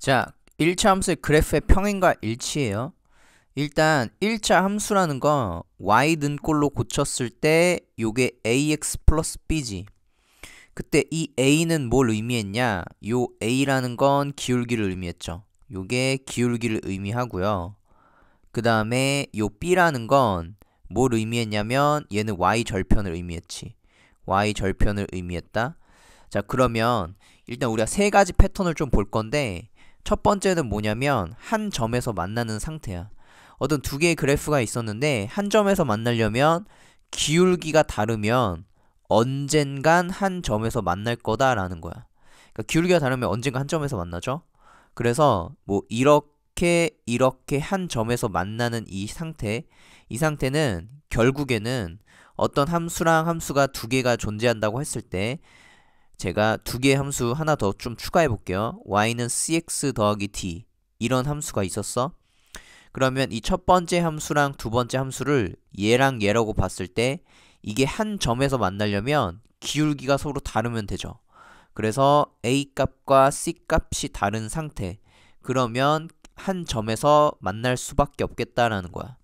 자, 1차 함수의 그래프의 평행과 일치예요. 일단 1차 함수라는 거 y 는꼴로 고쳤을 때 요게 ax 플러스 b지. 그때 이 a는 뭘 의미했냐? 요 a라는 건 기울기를 의미했죠. 요게 기울기를 의미하고요. 그 다음에 요 b라는 건 뭘 의미했냐면 얘는 y 절편을 의미했지. y 절편을 의미했다. 자, 그러면 일단 우리가 세 가지 패턴을 좀 볼 건데, 첫 번째는 뭐냐면 한 점에서 만나는 상태야. 어떤 두 개의 그래프가 있었는데 한 점에서 만나려면 기울기가 다르면 언젠간 한 점에서 만날 거다라는 거야. 그러니까 기울기가 다르면 언젠가 한 점에서 만나죠. 그래서 뭐 이렇게 한 점에서 만나는 이 상태는 결국에는 어떤 함수랑 함수가 두 개가 존재한다고 했을 때, 제가 두 개의 함수 하나 더 좀 추가해 볼게요. y는 cx 더하기 d, 이런 함수가 있었어. 그러면 이 첫 번째 함수랑 두 번째 함수를 얘랑 얘라고 봤을 때 이게 한 점에서 만나려면 기울기가 서로 다르면 되죠. 그래서 a 값과 c 값이 다른 상태, 그러면 한 점에서 만날 수밖에 없겠다라는 거야.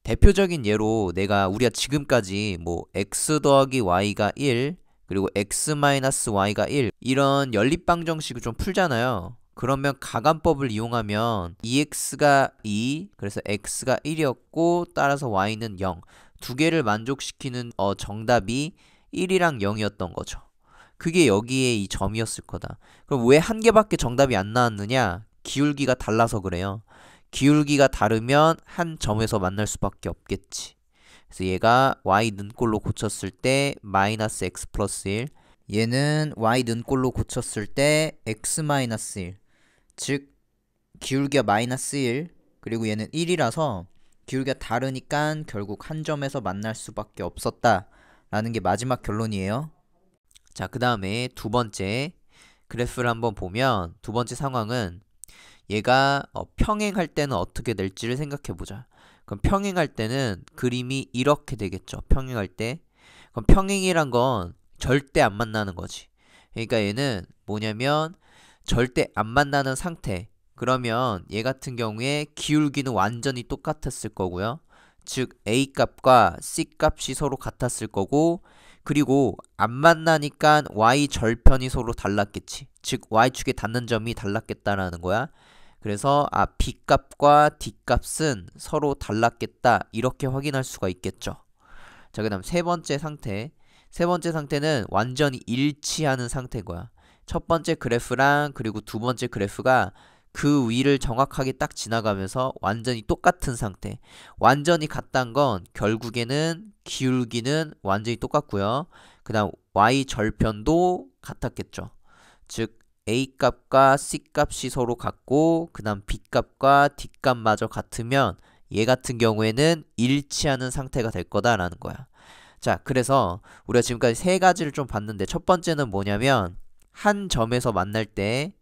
대표적인 예로 우리가 지금까지 뭐 x 더하기 y가 1, 그리고 x 마이너스 y가 1, 이런 연립방정식을 좀 풀잖아요. 그러면 가감법을 이용하면 2x가 2, 그래서 x가 1이었고 따라서 y는 0, 두 개를 만족시키는 정답이 1이랑 0이었던 거죠. 그게 여기에 이 점이었을 거다. 그럼 왜 한 개밖에 정답이 안 나왔느냐? 기울기가 달라서 그래요. 기울기가 다르면 한 점에서 만날 수밖에 없겠지. 그래서 얘가 y 는꼴로 고쳤을 때 마이너스 x 플러스 1, 얘는 y 는꼴로 고쳤을 때 x 마이너스 1, 즉 기울기가 마이너스 1, 그리고 얘는 1이라서 기울기가 다르니까 결국 한 점에서 만날 수밖에 없었다 라는 게 마지막 결론이에요. 자, 그 다음에 두 번째 그래프를 한번 보면, 두 번째 상황은 얘가 평행할 때는 어떻게 될지를 생각해 보자. 그럼 평행할 때는 그림이 이렇게 되겠죠. 평행할 때. 그럼 평행이란 건 절대 안 만나는 거지. 그러니까 얘는 뭐냐면 절대 안 만나는 상태. 그러면 얘 같은 경우에 기울기는 완전히 똑같았을 거고요. 즉 a 값과 c 값이 서로 같았을 거고, 그리고 안 만나니까 y 절편이 서로 달랐겠지. 즉 y축에 닿는 점이 달랐겠다라는 거야. 그래서 b값과 d값은 서로 달랐겠다, 이렇게 확인할 수가 있겠죠. 자, 그 다음 세 번째 상태. 세 번째 상태는 완전히 일치하는 상태인 거야. 첫 번째 그래프랑 그리고 두 번째 그래프가 그 위를 정확하게 딱 지나가면서 완전히 똑같은 상태. 완전히 같단 건 결국에는 기울기는 완전히 똑같고요. 그 다음 y 절편도 같았겠죠. 즉 a 값과 c 값이 서로 같고, 그 다음 b 값과 d 값마저 같으면 얘 같은 경우에는 일치하는 상태가 될 거다라는 거야. 자, 그래서 우리가 지금까지 세 가지를 좀 봤는데, 첫 번째는 뭐냐면 한 점에서 만날 때,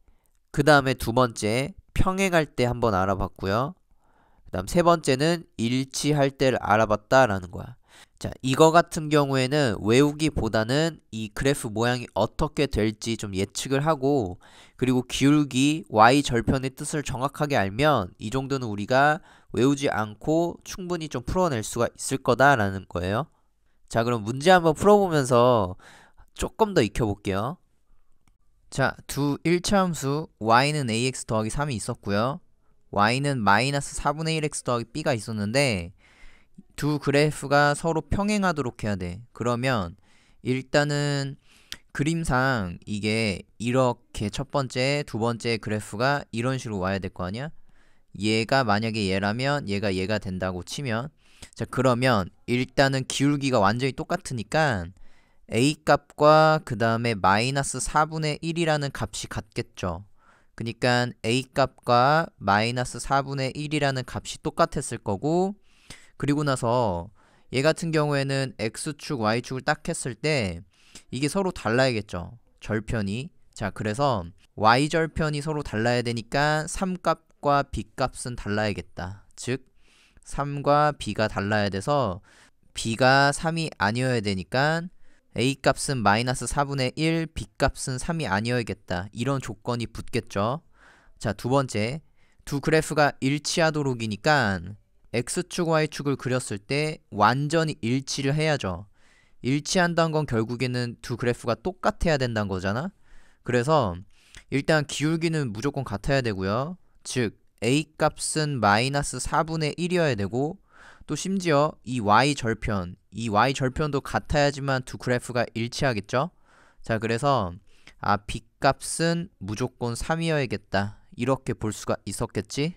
그 다음에 두 번째 평행할 때 한번 알아봤고요. 그 다음 세 번째는 일치할 때를 알아봤다라는 거야. 자, 이거 같은 경우에는 외우기보다는 이 그래프 모양이 어떻게 될지 좀 예측을 하고, 그리고 기울기 y 절편의 뜻을 정확하게 알면 이 정도는 우리가 외우지 않고 충분히 좀 풀어낼 수가 있을 거다라는 거예요. 자, 그럼 문제 한번 풀어보면서 조금 더 익혀볼게요. 자, 두 1차 함수 y는 ax 더하기 3이 있었고요. y는 마이너스 4분의 1x 더하기 b가 있었는데, 두 그래프가 서로 평행하도록 해야 돼. 그러면 일단은 그림상 이게 이렇게 첫 번째, 두 번째 그래프가 이런 식으로 와야 될 거 아니야? 얘가 만약에 얘라면 얘가 된다고 치면, 자, 그러면 일단은 기울기가 완전히 똑같으니까 a 값과 그 다음에 마이너스 4분의 1이라는 값이 같겠죠. 그러니까 a 값과 마이너스 4분의 1이라는 값이 똑같았을 거고, 그리고 나서 얘 같은 경우에는 x축, y축을 딱 했을 때 이게 서로 달라야겠죠. 절편이. 자, 그래서 y절편이 서로 달라야 되니까 3값과 b값은 달라야겠다. 즉 3과 b가 달라야 돼서 b가 3이 아니어야 되니까 a값은 마이너스 4분의 1, b값은 3이 아니어야겠다. 이런 조건이 붙겠죠. 자, 두 번째. 두 그래프가 일치하도록이니까 x축, y축을 그렸을 때 완전히 일치를 해야죠. 일치한다는 건 결국에는 두 그래프가 똑같아야 된다는 거잖아. 그래서 일단 기울기는 무조건 같아야 되고요. 즉 a 값은 마이너스 4분의 1이어야 되고, 또 심지어 이 y절편도 같아야지만 두 그래프가 일치하겠죠. 자, 그래서 b 값은 무조건 3이어야겠다, 이렇게 볼 수가 있었겠지.